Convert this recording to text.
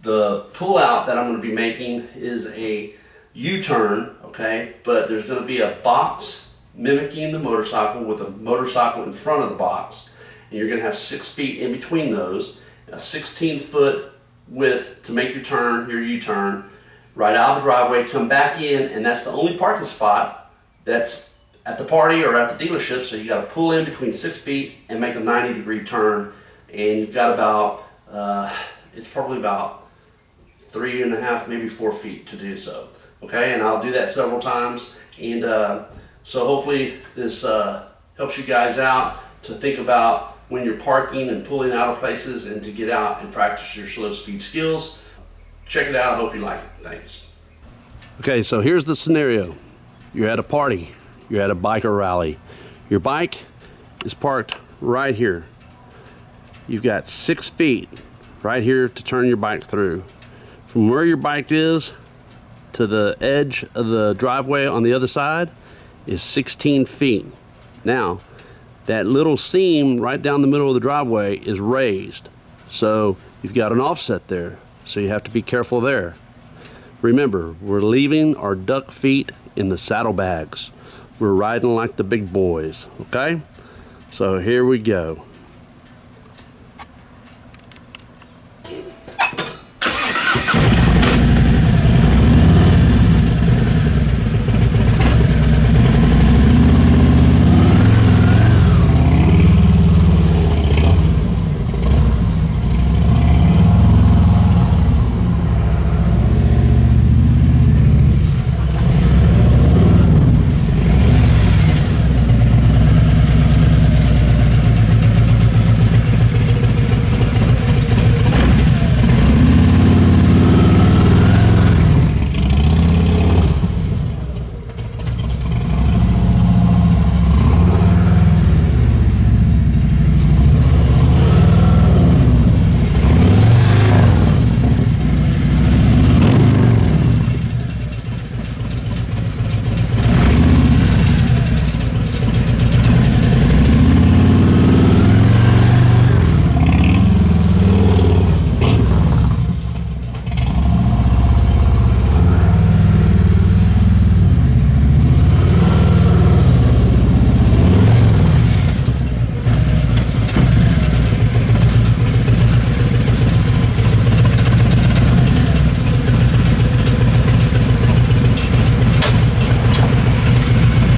The pull out that I'm going to be making is a U-turn, okay, but there's going to be a box mimicking the motorcycle with a motorcycle in front of the box, and you're going to have 6 feet in between those, a 16-foot width to make your turn, your U-turn, right out of the driveway, come back in, and that's the only parking spot that's at the party or at the dealership, so you got to pull in between 6 feet and make a 90-degree turn, and you've got about, it's probably about 3.5, maybe 4 feet to do so. Okay, and I'll do that several times, and so hopefully this helps you guys out to think about when you're parking and pulling out of places, and to get out and practice your slow speed skills. Check it out. I hope you like it. Thanks. Okay, so here's the scenario. You're at a party. You're at a biker rally. Your bike is parked right here. You've got 6 feet right here to turn your bike through. From where your bike is to the edge of the driveway on the other side is 16 feet. Now, that little seam right down the middle of the driveway is raised. So you've got an offset there. So you have to be careful there. Remember, we're leaving our duck feet in the saddlebags. We're riding like the big boys, okay? So here we go.